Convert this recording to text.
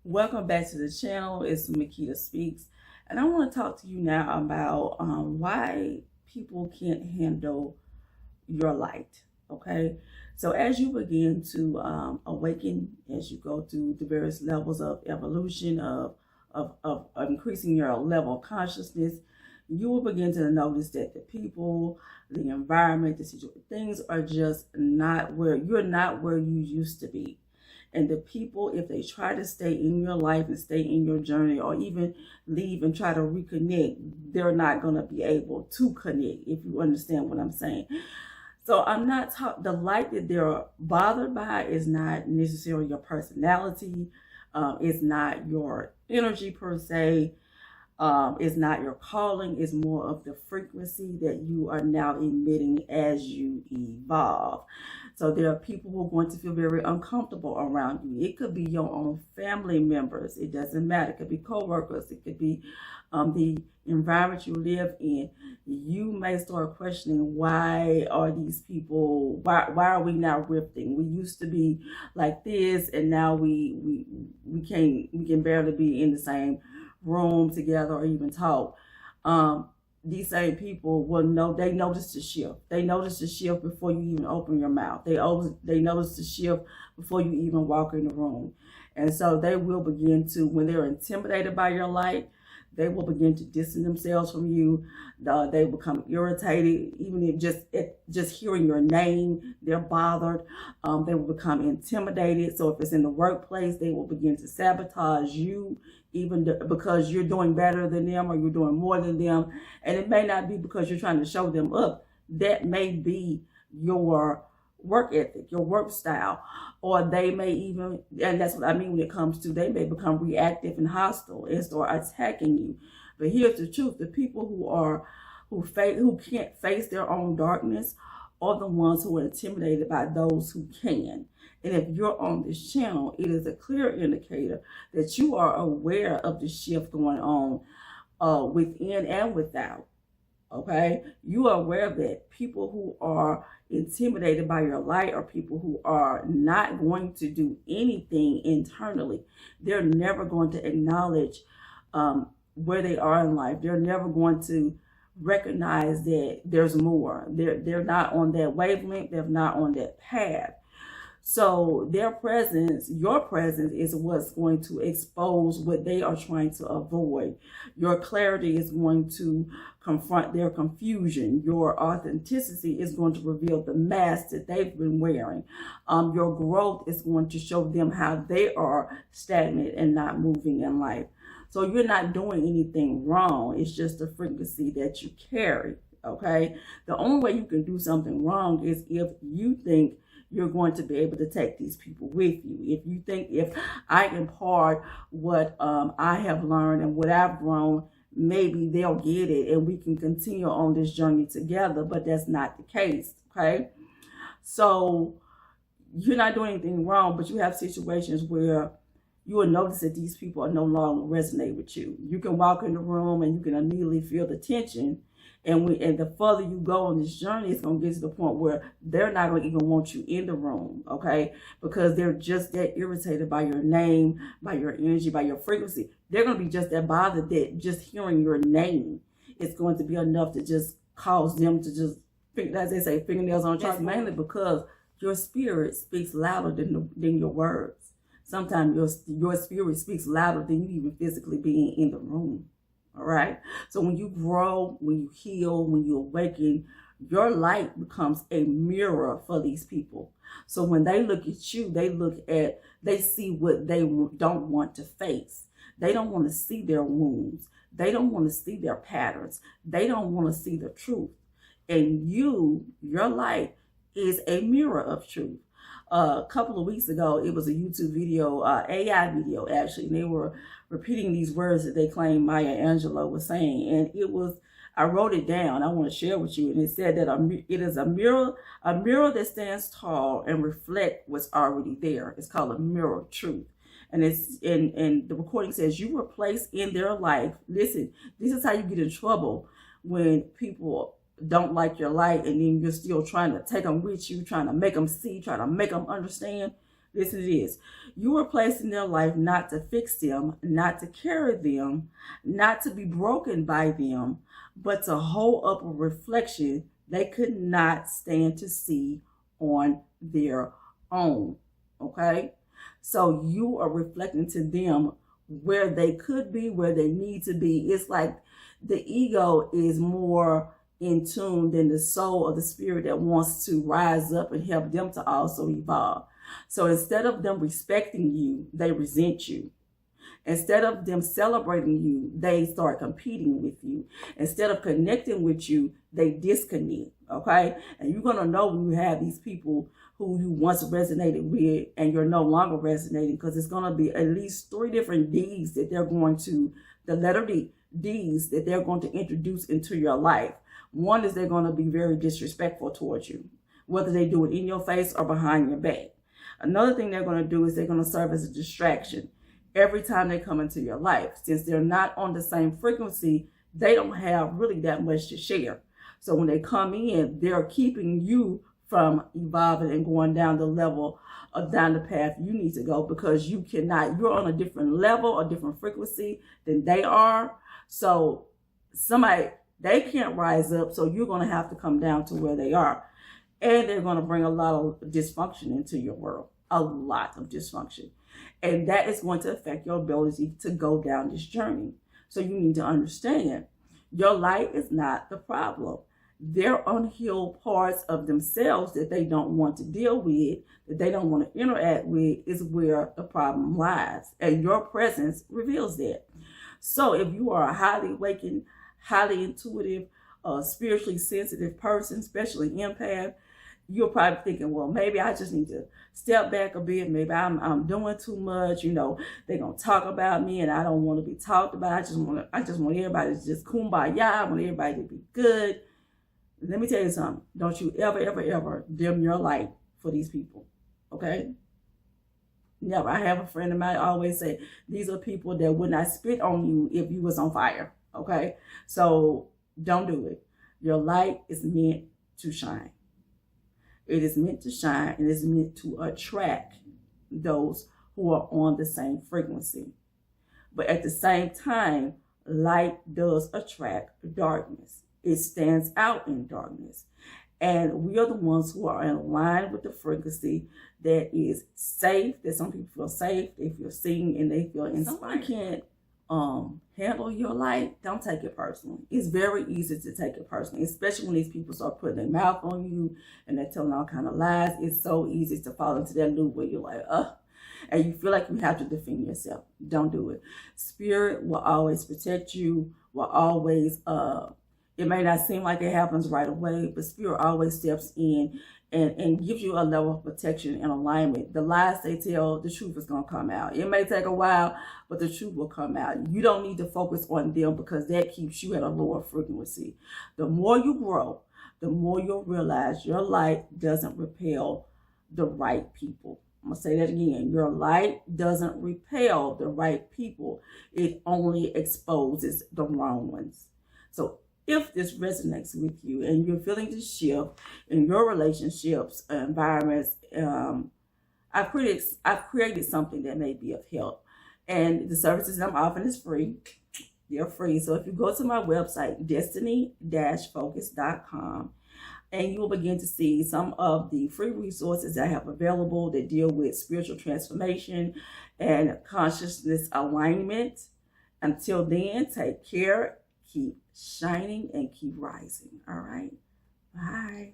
Welcome back to the channel. It's Myketa Speaks, and I want to talk to you now about why people can't handle your light. Okay, so as you begin to awaken, as you go through the various levels of evolution of increasing your level of consciousness, you will begin to notice that the people, the environment, the situation, things are just not where you used to be. And the people, if they try to stay in your life and stay in your journey, or even leave and try to reconnect, they're not going to be able to connect, if you understand what I'm saying. So I'm not talking, the light that they're bothered by is not necessarily your personality. It's not your energy per se. It's not your calling. It's more of the frequency that you are now emitting as you evolve. So there are people who are going to feel very uncomfortable around you. It could be your own family members. It doesn't matter. It could be coworkers. It could be the environment you live in. You may start questioning, why are these people, why are we now rifting? We used to be like this, and now we can barely be in the same room together or even talk. These same people will know, they notice the shift. They notice the shift before you even open your mouth. They notice the shift before you even walk in the room. And so they will begin to, when they're intimidated by your light, they will begin to distance themselves from you. They become irritated, even if just hearing your name, they're bothered. They will become intimidated. So if it's in the workplace, they will begin to sabotage you, even because you're doing better than them or you're doing more than them. And it may not be because you're trying to show them up. That may be your work ethic, your work style, or they may even, and that's what I mean when it comes to, they may become reactive and hostile and start attacking you. But here's the truth: the people who can't face their own darkness are the ones who are intimidated by those who can. And if you're on this channel, it is a clear indicator that you are aware of the shift going on within and without. Okay, you are aware of that. People who are intimidated by your light are people who are not going to do anything internally. They're never going to acknowledge where they are in life. They're never going to recognize that there's more. They're not on that wavelength. They're not on that path. So their presence, your presence, is what's going to expose what they are trying to avoid. Your clarity is going to confront their confusion. Your authenticity is going to reveal the mask that they've been wearing. Your growth is going to show them how they are stagnant and not moving in life. So you're not doing anything wrong. It's just the frequency that you carry, okay? The only way you can do something wrong is if you think you're going to be able to take these people with you. If you think, if I impart what I have learned and what I've grown, maybe they'll get it and we can continue on this journey together, but that's not the case, okay? So you're not doing anything wrong, but you have situations where you will notice that these people are no longer resonate with you. You can walk in the room and you can immediately feel the tension. And the further you go on this journey, it's going to get to the point where they're not going to even want you in the room, okay? Because they're just that irritated by your name, by your energy, by your frequency. They're going to be just that bothered that just hearing your name is going to be enough to just cause them to just, as they say, fingernails on chalk, mainly because your spirit speaks louder than your words. Sometimes your spirit speaks louder than you even physically being in the room. All right. So when you grow, when you heal, when you awaken, your light becomes a mirror for these people. So when they look at you, they see what they don't want to face. They don't want to see their wounds. They don't want to see their patterns. They don't want to see the truth. And your light is a mirror of truth. A couple of weeks ago, it was a YouTube video, AI video actually, and they were repeating these words that they claimed Maya Angelou was saying, and I wrote it down. I want to share with you, and it said that it is a mirror that stands tall and reflects what's already there. It's called a mirror of truth, and and the recording says you were placed in their life. Listen, this is how you get in trouble when people don't like your light and then you're still trying to take them with you, trying to make them see, trying to make them understand. Listen to this. You were placed in their life not to fix them, not to carry them, not to be broken by them, but to hold up a reflection they could not stand to see on their own. Okay? So you are reflecting to them where they could be, where they need to be. It's like the ego is more in tune than the soul or the spirit that wants to rise up and help them to also evolve. So instead of them respecting you, they resent you. Instead of them celebrating you, they start competing with you. Instead of connecting with you, they disconnect, okay? And you're going to know when you have these people who you once resonated with and you're no longer resonating, because it's going to be at least 3 different D's that they're going to, the letter D, D's that they're going to introduce into your life. One is they're going to be very disrespectful towards you, whether they do it in your face or behind your back. Another thing they're going to do is they're going to serve as a distraction every time they come into your life. Since they're not on the same frequency, they don't have really that much to share. So when they come in, they're keeping you from evolving and going down the level or down the path you need to go, because you cannot, you're on a different level, a different frequency than they are. So they can't rise up, so you're going to have to come down to where they are. And they're going to bring a lot of dysfunction into your world, a lot of dysfunction. And that is going to affect your ability to go down this journey. So you need to understand, your light is not the problem. Their unhealed parts of themselves that they don't want to deal with, that they don't want to interact with, is where the problem lies. And your presence reveals that. So if you are a highly awakened, highly intuitive, spiritually sensitive person, especially empath, you're probably thinking, well, maybe I just need to step back a bit. Maybe I'm doing too much. You know, they're going to talk about me and I don't want to be talked about. I just want everybody to just kumbaya. I want everybody to be good. Let me tell you something. Don't you ever, ever, ever dim your light for these people. Okay? Never. I have a friend of mine always say, these are people that would not spit on you if you was on fire. Okay? So don't do it. Your light is meant to shine. It is meant to shine, and it's meant to attract those who are on the same frequency. But at the same time, light does attract darkness. It stands out in darkness. And we are the ones who are in line with the frequency that is safe, that some people feel safe, they feel seen, and they feel inspired. Someone can't handle your light, don't take it personally. It's very easy to take it personally, especially when these people start putting their mouth on you and they're telling all kind of lies. It's so easy to fall into that loop where you're like, and you feel like you have to defend yourself. Don't do it. Spirit will always protect you, will always, it may not seem like it happens right away, but Spirit always steps in and gives you a level of protection and alignment. The lies they tell, the truth is going to come out. It may take a while, but the truth will come out. You don't need to focus on them, because that keeps you at a lower frequency. The more you grow, the more you'll realize your light doesn't repel the right people. I'm going to say that again. Your light doesn't repel the right people. It only exposes the wrong ones. So if this resonates with you and you're feeling the shift in your relationships, environments, I've created something that may be of help. And the services I'm offering is free. They're free. So if you go to my website, destiny-focus.com, and you will begin to see some of the free resources I have available that deal with spiritual transformation and consciousness alignment. Until then, take care. Keep shining and keep rising. All right. Bye.